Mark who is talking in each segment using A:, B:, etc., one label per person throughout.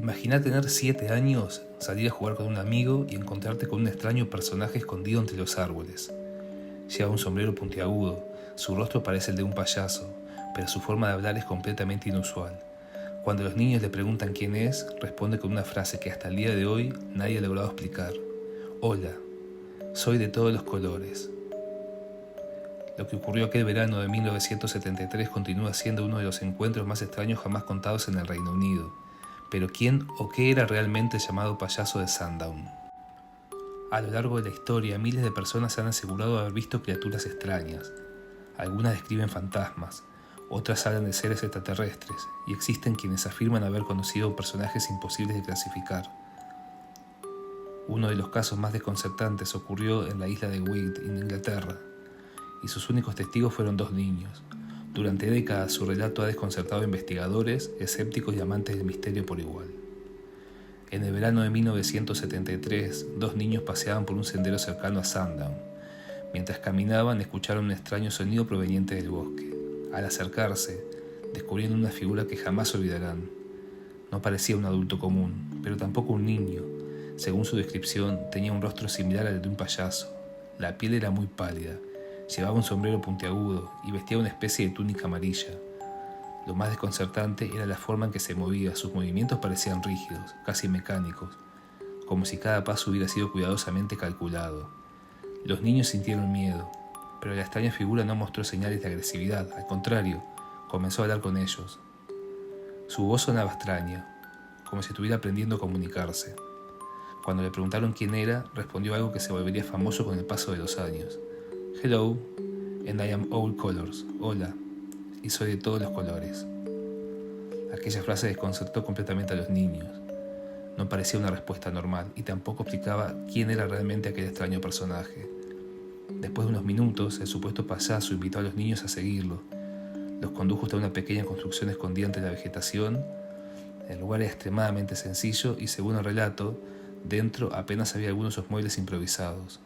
A: Imagina tener 7 años, salir a jugar con un amigo y encontrarte con un extraño personaje escondido entre los árboles. Lleva un sombrero puntiagudo, su rostro parece el de un payaso, pero su forma de hablar es completamente inusual. Cuando los niños le preguntan quién es, responde con una frase que hasta el día de hoy nadie ha logrado explicar. Hola, soy de todos los colores. Lo que ocurrió aquel verano de 1973 continúa siendo uno de los encuentros más extraños jamás contados en el Reino Unido. Pero ¿quién o qué era realmente el llamado payaso de Sandown? A lo largo de la historia, miles de personas han asegurado haber visto criaturas extrañas. Algunas describen fantasmas, otras hablan de seres extraterrestres, y existen quienes afirman haber conocido personajes imposibles de clasificar. Uno de los casos más desconcertantes ocurrió en la isla de Wight, en Inglaterra, y sus únicos testigos fueron 2 niños. Durante décadas su relato ha desconcertado a investigadores, escépticos y amantes del misterio por igual. En el verano de 1973, 2 niños paseaban por un sendero cercano a Sandown. Mientras caminaban, escucharon un extraño sonido proveniente del bosque. Al acercarse, descubrieron una figura que jamás olvidarán. No parecía un adulto común, pero tampoco un niño. Según su descripción, tenía un rostro similar al de un payaso. La piel era muy pálida. Llevaba un sombrero puntiagudo y vestía una especie de túnica amarilla. Lo más desconcertante era la forma en que se movía. Sus movimientos parecían rígidos, casi mecánicos, como si cada paso hubiera sido cuidadosamente calculado. Los niños sintieron miedo, pero la extraña figura no mostró señales de agresividad. Al contrario, comenzó a hablar con ellos. Su voz sonaba extraña, como si estuviera aprendiendo a comunicarse. Cuando le preguntaron quién era, respondió algo que se volvería famoso con el paso de los años. Hello, and I am all colors. Hola, y soy de todos los colores. Aquella frase desconcertó completamente a los niños. No parecía una respuesta normal y tampoco explicaba quién era realmente aquel extraño personaje. Después de unos minutos, el supuesto payaso invitó a los niños a seguirlo. Los condujo hasta una pequeña construcción escondida entre la vegetación. El lugar era extremadamente sencillo y, según el relato, dentro apenas había algunos muebles improvisados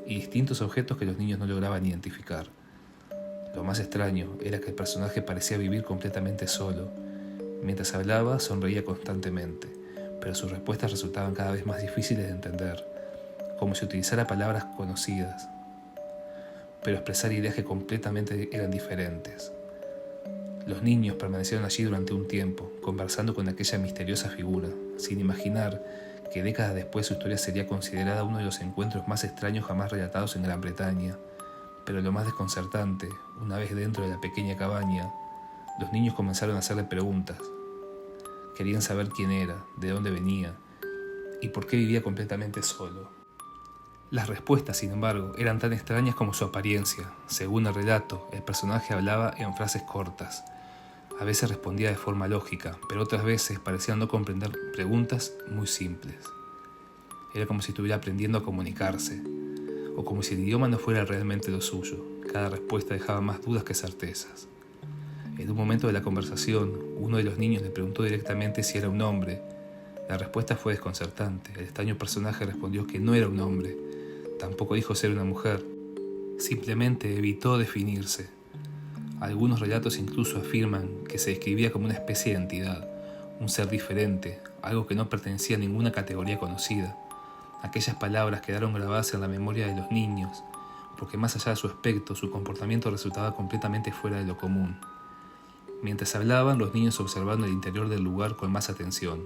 A: y distintos objetos que los niños no lograban identificar. Lo más extraño era que el personaje parecía vivir completamente solo. Mientras hablaba, sonreía constantemente, pero sus respuestas resultaban cada vez más difíciles de entender, como si utilizara palabras conocidas, pero expresar ideas que completamente eran diferentes. Los niños permanecieron allí durante un tiempo, conversando con aquella misteriosa figura, sin imaginar que décadas después su historia sería considerada uno de los encuentros más extraños jamás relatados en Gran Bretaña. Pero lo más desconcertante, una vez dentro de la pequeña cabaña, los niños comenzaron a hacerle preguntas. Querían saber quién era, de dónde venía y por qué vivía completamente solo. Las respuestas, sin embargo, eran tan extrañas como su apariencia. Según el relato, el personaje hablaba en frases cortas. A veces respondía de forma lógica, pero otras veces parecía no comprender preguntas muy simples. Era como si estuviera aprendiendo a comunicarse, o como si el idioma no fuera realmente lo suyo. Cada respuesta dejaba más dudas que certezas. En un momento de la conversación, uno de los niños le preguntó directamente si era un hombre. La respuesta fue desconcertante. El extraño personaje respondió que no era un hombre. Tampoco dijo ser una mujer. Simplemente evitó definirse. Algunos relatos incluso afirman que se describía como una especie de entidad, un ser diferente, algo que no pertenecía a ninguna categoría conocida. Aquellas palabras quedaron grabadas en la memoria de los niños, porque más allá de su aspecto, su comportamiento resultaba completamente fuera de lo común. Mientras hablaban, los niños observaban el interior del lugar con más atención.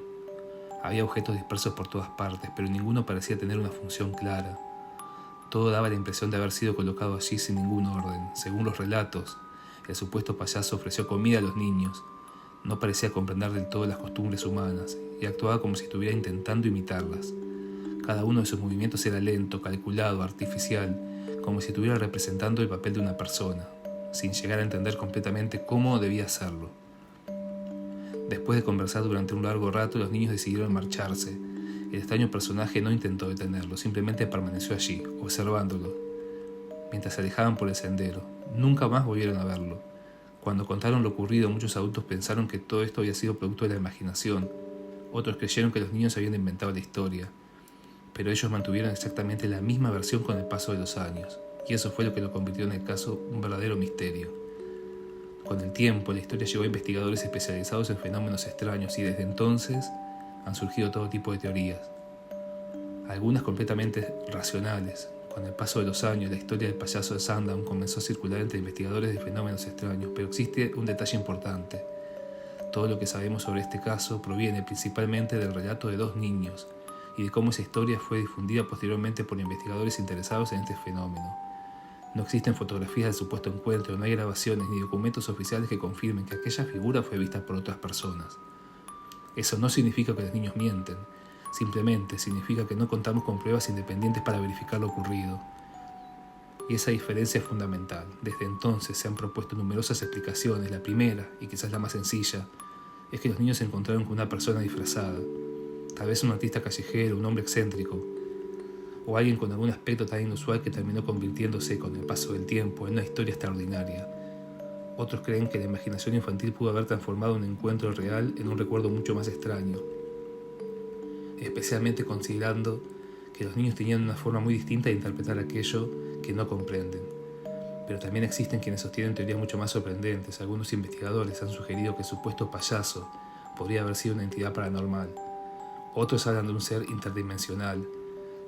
A: Había objetos dispersos por todas partes, pero ninguno parecía tener una función clara. Todo daba la impresión de haber sido colocado allí sin ningún orden. Según los relatos, el supuesto payaso ofreció comida a los niños. No parecía comprender del todo las costumbres humanas y actuaba como si estuviera intentando imitarlas. Cada uno de sus movimientos era lento, calculado, artificial, como si estuviera representando el papel de una persona, sin llegar a entender completamente cómo debía hacerlo. Después de conversar durante un largo rato, los niños decidieron marcharse. El extraño personaje no intentó detenerlo, simplemente permaneció allí, observándolo, mientras se alejaban por el sendero. Nunca más volvieron a verlo. Cuando contaron lo ocurrido, muchos adultos pensaron que todo esto había sido producto de la imaginación. Otros creyeron que los niños habían inventado la historia, pero ellos mantuvieron exactamente la misma versión con el paso de los años, y eso fue lo que lo convirtió en el caso un verdadero misterio. Con el tiempo, la historia llegó a investigadores especializados en fenómenos extraños y desde entonces han surgido todo tipo de teorías, algunas completamente racionales. Con el paso de los años, la historia del payaso de Sandown comenzó a circular entre investigadores de fenómenos extraños, pero existe un detalle importante. Todo lo que sabemos sobre este caso proviene principalmente del relato de 2 niños y de cómo esa historia fue difundida posteriormente por investigadores interesados en este fenómeno. No existen fotografías del supuesto encuentro, no hay grabaciones ni documentos oficiales que confirmen que aquella figura fue vista por otras personas. Eso no significa que los niños mienten, simplemente significa que no contamos con pruebas independientes para verificar lo ocurrido. Y esa diferencia es fundamental. Desde entonces se han propuesto numerosas explicaciones. La primera, y quizás la más sencilla, es que los niños se encontraron con una persona disfrazada, tal vez un artista callejero, un hombre excéntrico, o alguien con algún aspecto tan inusual que terminó convirtiéndose con el paso del tiempo en una historia extraordinaria. Otros creen que la imaginación infantil pudo haber transformado un encuentro real en un recuerdo mucho más extraño, especialmente considerando que los niños tenían una forma muy distinta de interpretar aquello que no comprenden. Pero también existen quienes sostienen teorías mucho más sorprendentes. Algunos investigadores han sugerido que el supuesto payaso podría haber sido una entidad paranormal. Otros hablan de un ser interdimensional,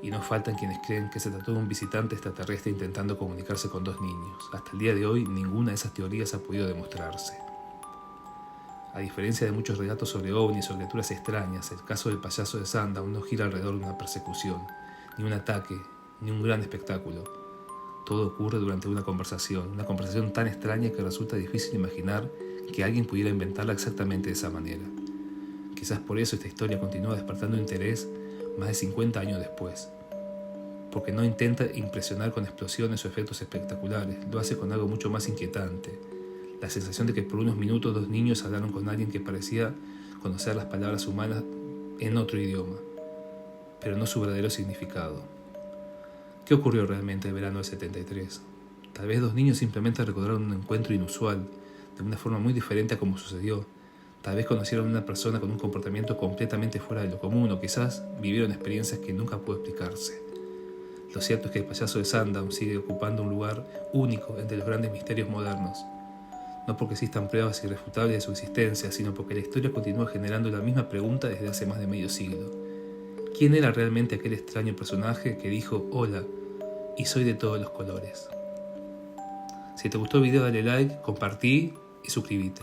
A: y no faltan quienes creen que se trató de un visitante extraterrestre intentando comunicarse con 2 niños. Hasta el día de hoy, ninguna de esas teorías ha podido demostrarse. A diferencia de muchos relatos sobre ovnis o criaturas extrañas, el caso del payaso de Sandown no gira alrededor de una persecución, ni un ataque, ni un gran espectáculo. Todo ocurre durante una conversación tan extraña que resulta difícil imaginar que alguien pudiera inventarla exactamente de esa manera. Quizás por eso esta historia continúa despertando interés más de 50 años después, porque no intenta impresionar con explosiones o efectos espectaculares, lo hace con algo mucho más inquietante, la sensación de que por unos minutos 2 niños hablaron con alguien que parecía conocer las palabras humanas en otro idioma, pero no su verdadero significado. ¿Qué ocurrió realmente el verano del 73? Tal vez 2 niños simplemente recordaron un encuentro inusual, de una forma muy diferente a como sucedió. Tal vez conocieron a una persona con un comportamiento completamente fuera de lo común, o quizás vivieron experiencias que nunca pudo explicarse. Lo cierto es que el payaso de Sandown sigue ocupando un lugar único entre los grandes misterios modernos, no porque existan pruebas irrefutables de su existencia, sino porque la historia continúa generando la misma pregunta desde hace más de medio siglo. ¿Quién era realmente aquel extraño personaje que dijo hola y soy de todos los colores? Si te gustó el video dale like, compartí y suscríbete.